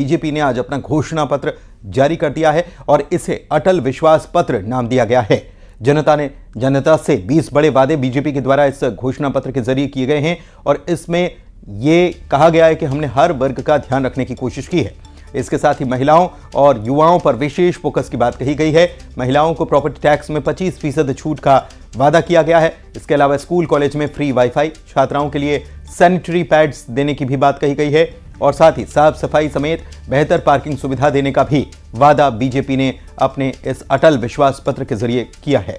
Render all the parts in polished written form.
BJP ने आज अपना घोषणा पत्र जारी कर दिया है और इसे अटल विश्वास पत्र नाम दिया गया है। जनता से 20 बड़े वादे बीजेपी के द्वारा इस घोषणा पत्र के जरिए किए गए हैं और इसमें यह कहा गया है कि हमने हर वर्ग का ध्यान रखने की कोशिश की है। इसके साथ ही महिलाओं और युवाओं पर विशेष फोकस की बात कही गई है। महिलाओं को प्रॉपर्टी टैक्स में 25% छूट का वादा किया गया है। इसके अलावा स्कूल कॉलेज में फ्री वाईफाई, छात्राओं के लिए सैनिटरी पैड्स देने की भी बात कही गई है और साथ ही साफ सफाई समेत बेहतर पार्किंग सुविधा देने का भी वादा बीजेपी ने अपने इस अटल विश्वास पत्र के जरिए किया है।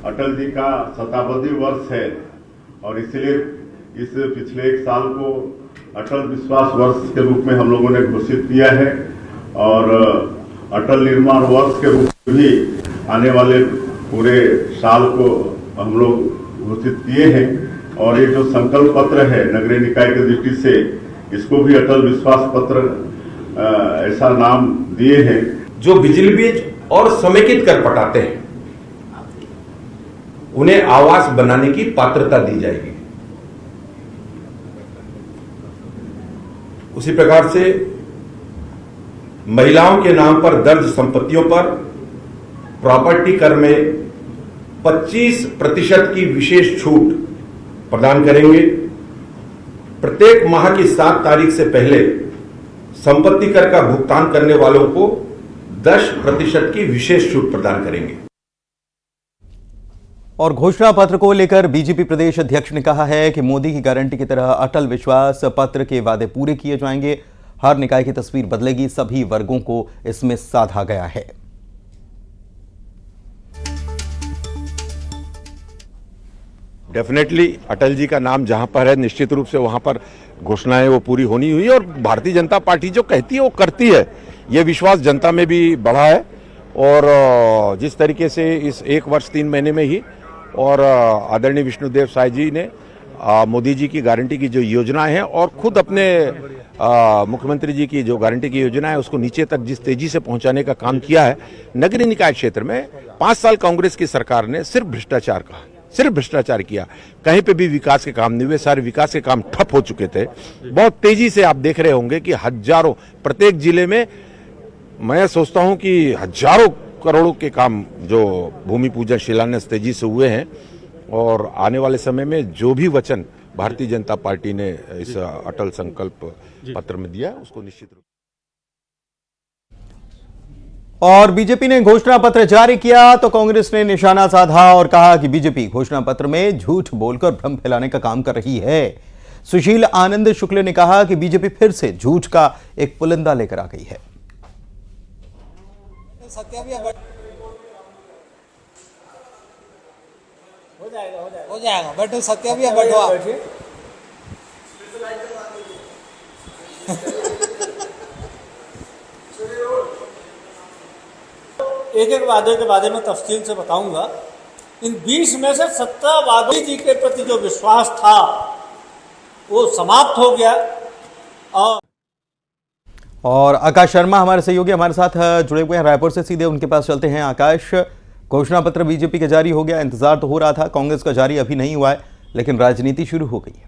अटल जी का शताब्दी वर्ष है और इसलिए इस पिछले एक साल को अटल विश्वास वर्ष के रूप में हम लोगों ने घोषित किया है और अटल निर्माण वर्ष के रूप में भी आने वाले पूरे साल को हम लोग घोषित किए हैं और ये जो संकल्प पत्र है नगरीय निकाय की दृष्टि से इसको भी अटल विश्वास पत्र ऐसा नाम दिए हैं। जो बिजली बिल और समेकित कर पटाते हैं उन्हें आवास बनाने की पात्रता दी जाएगी। उसी प्रकार से महिलाओं के नाम पर दर्ज संपत्तियों पर प्रॉपर्टी कर में 25% की विशेष छूट प्रदान करेंगे। प्रत्येक माह की 7 तारीख से पहले संपत्ति कर का भुगतान करने वालों को 10% की विशेष छूट प्रदान करेंगे। और घोषणा पत्र को लेकर बीजेपी प्रदेश अध्यक्ष ने कहा है कि मोदी की गारंटी की तरह अटल विश्वास पत्र के वादे पूरे किए जाएंगे। हर निकाय की तस्वीर बदलेगी, सभी वर्गों को इसमें साधा गया है। डेफिनेटली अटल जी का नाम जहां पर है निश्चित रूप से वहां पर घोषणाएं वो पूरी होनी हुई और भारतीय जनता पार्टी जो कहती है वो करती है। ये विश्वास जनता में भी बढ़ा है और जिस तरीके से इस 1 वर्ष 3 महीने में ही और आदरणीय विष्णुदेव साय जी ने मोदी जी की गारंटी की जो योजनाएं हैं और खुद अपने मुख्यमंत्री जी की जो गारंटी की योजना है उसको नीचे तक जिस तेजी से पहुंचाने का काम किया है। नगरीय निकाय क्षेत्र में 5 साल कांग्रेस की सरकार ने सिर्फ भ्रष्टाचार किया, कहीं पे भी विकास के काम नहीं हुए, सारे विकास के काम ठप हो चुके थे। बहुत तेजी से आप देख रहे होंगे कि हजारों प्रत्येक जिले में मैं सोचता हूं कि हजारों करोड़ों के काम जो भूमि पूजन शिलान्यास तेजी से हुए हैं और आने वाले समय में जो भी वचन भारतीय जनता पार्टी ने इस अटल संकल्प पत्र में दिया उसको निश्चित रूप। और बीजेपी ने घोषणा पत्र जारी किया तो कांग्रेस ने निशाना साधा और कहा कि बीजेपी घोषणा पत्र में झूठ बोलकर भ्रम फैलाने का काम कर रही है। सुशील आनंद शुक्ल ने कहा कि बीजेपी फिर से झूठ का एक पुलिंदा लेकर आ गई है। हो जाएगा बैठो सत्या भी बैठो आप। एक वादे के बारे में तफसील से बताऊंगा। इन 20 में से 17 वादों जी के प्रति जो विश्वास था वो समाप्त हो गया। और आकाश शर्मा हमारे सहयोगी हमारे साथ जुड़े हुए हैं रायपुर से, सीधे उनके पास चलते हैं। आकाश, घोषणा पत्र बीजेपी का जारी हो गया, इंतजार तो हो रहा था, कांग्रेस का जारी अभी नहीं हुआ है, लेकिन राजनीति शुरू हो गई है।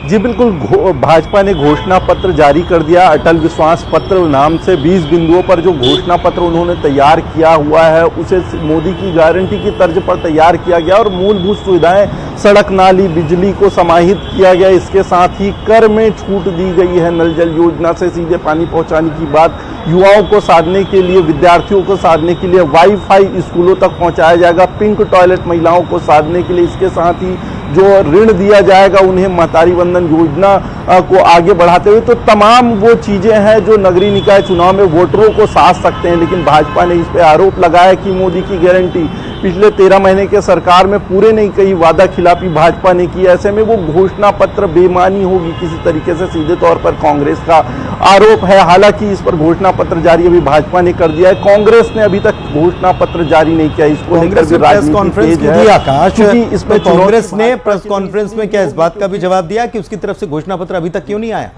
जी बिल्कुल, भाजपा ने घोषणा पत्र जारी कर दिया। अटल विश्वास पत्र नाम से 20 बिंदुओं पर जो घोषणा पत्र उन्होंने तैयार किया हुआ है उसे मोदी की गारंटी की तर्ज पर तैयार किया गया और मूलभूत सुविधाएं, सड़क, नाली, बिजली को समाहित किया गया। इसके साथ ही कर में छूट दी गई है। नल जल योजना से सीधे पानी पहुंचाने की बात, युवाओं को साधने के लिए, विद्यार्थियों को साधने के लिए वाईफाई स्कूलों तक पहुंचाया जाएगा, पिंक टॉयलेट महिलाओं को साधने के लिए। इसके साथ ही जो ऋण दिया जाएगा उन्हें महतारी वंदन योजना को आगे बढ़ाते हुए, तो तमाम वो चीजें हैं जो नगरीय निकाय चुनाव में वोटरों को साध सकते हैं। लेकिन भाजपा ने इस पे आरोप लगाया कि मोदी की गारंटी पिछले 13 महीने के सरकार में पूरे नहीं कही, वादा खिलाफी भाजपा ने की। ऐसे में वो घोषणा पत्र बेईमानी होगी किसी तरीके से, सीधे तौर पर कांग्रेस का आरोप है। हालांकि इस पर घोषणा पत्र जारी अभी भाजपा ने कर दिया है, कांग्रेस ने अभी तक घोषणा पत्र जारी नहीं किया। इसको लेकर भी प्रेस कॉन्फ्रेंस की आकाश, इसमें कांग्रेस ने प्रेस कॉन्फ्रेंस में क्या इस बात का भी जवाब दिया कि उसकी तरफ से घोषणा पत्र अभी तक क्यों नहीं आया?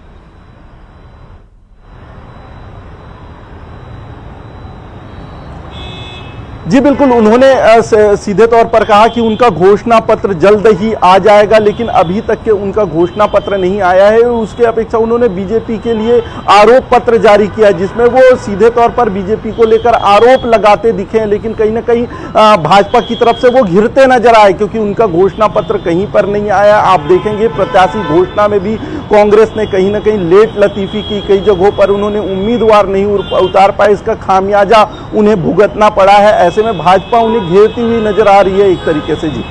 जी बिल्कुल, उन्होंने सीधे तौर पर कहा कि उनका घोषणा पत्र जल्द ही आ जाएगा, लेकिन अभी तक के उनका घोषणा पत्र नहीं आया है। उसके अपेक्षा उन्होंने बीजेपी के लिए आरोप पत्र जारी किया, जिसमें वो सीधे तौर पर बीजेपी को लेकर आरोप लगाते दिखे हैं, लेकिन कहीं ना कहीं भाजपा की तरफ से वो घिरते नजर आए, क्योंकि उनका घोषणा पत्र कहीं पर नहीं आया। आप देखेंगे प्रत्याशी घोषणा में भी कांग्रेस ने कहीं ना कहीं लेट लतीफी की, कई जगहों पर उन्होंने उम्मीदवार नहीं उतार पाए, इसका खामियाजा उन्हें भुगतना पड़ा है। ऐसे में भाजपा उन्हें घेरती हुई नजर आ रही है एक तरीके से। जी,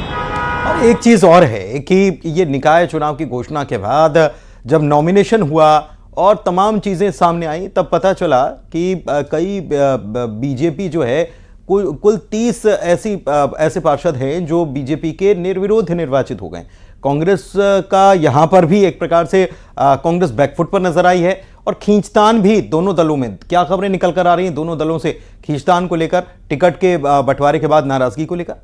और एक चीज और है कि ये निकाय चुनाव की घोषणा के बाद जब नॉमिनेशन हुआ और तमाम चीजें सामने आई, तब पता चला कि कई बीजेपी जो है कुल 30 ऐसे पार्षद हैं जो बीजेपी के निर्विरोध निर्वाचित हो गए। कांग्रेस का यहां पर भी एक प्रकार से कांग्रेस बैकफुट पर नजर आई है, और खींचतान भी दोनों दलों में, क्या खबरें निकल कर आ रही हैं दोनों दलों से खींचतान को लेकर, टिकट के बंटवारे के बाद नाराजगी को लेकर?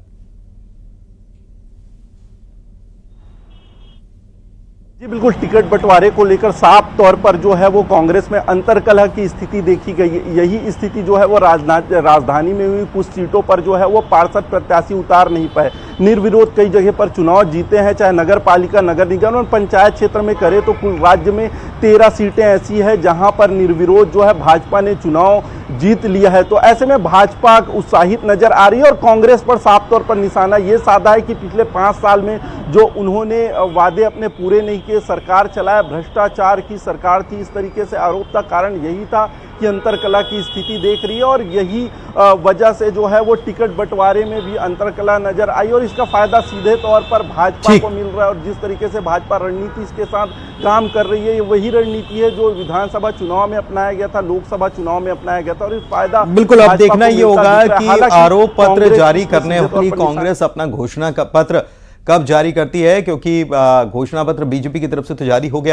जी बिल्कुल, टिकट बंटवारे को लेकर साफ तौर पर जो है वो कांग्रेस में अंतर्कलह की स्थिति देखी गई। यही स्थिति जो है वो राजधानी में हुई। कुछ सीटों पर जो है वो पार्षद प्रत्याशी उतार नहीं पाए, निर्विरोध कई जगह पर चुनाव जीते हैं, चाहे नगर पालिका, नगर निगम और पंचायत क्षेत्र में करे तो कुल राज्य में 13 सीटें ऐसी है जहां पर निर्विरोध जो है भाजपा ने चुनाव जीत लिया है। तो ऐसे में भाजपा उत्साहित नजर आ रही है, और कांग्रेस पर साफ तौर पर निशाना ये साधा है कि पिछले 5 साल में जो उन्होंने वादे अपने पूरे नहीं किए, सरकार चलाया, भ्रष्टाचार की सरकार थी, इस तरीके से आरोप था। कारण यही था कि अंतरकला की स्थिति देख रही है, और यही वजह से जो है वो टिकट बंटवारे में भी अंतरकला नजर आई, और इसका फायदा सीधे तौर पर भाजपा को मिल रहा है। और जिस तरीके से भाजपा रणनीति इसके साथ काम कर रही है, ये वही रणनीति है जो विधानसभा चुनाव में अपनाया गया था, लोकसभा चुनाव में अपनाया गया था, और इस फायदा बिल्कुल अब देखना ये होगा कि आरोप पत्र जारी करने वाली कांग्रेस अपना घोषणा का पत्र कब जारी करती है, क्योंकि घोषणा पत्र बीजेपी की तरफ से तो जारी हो गया।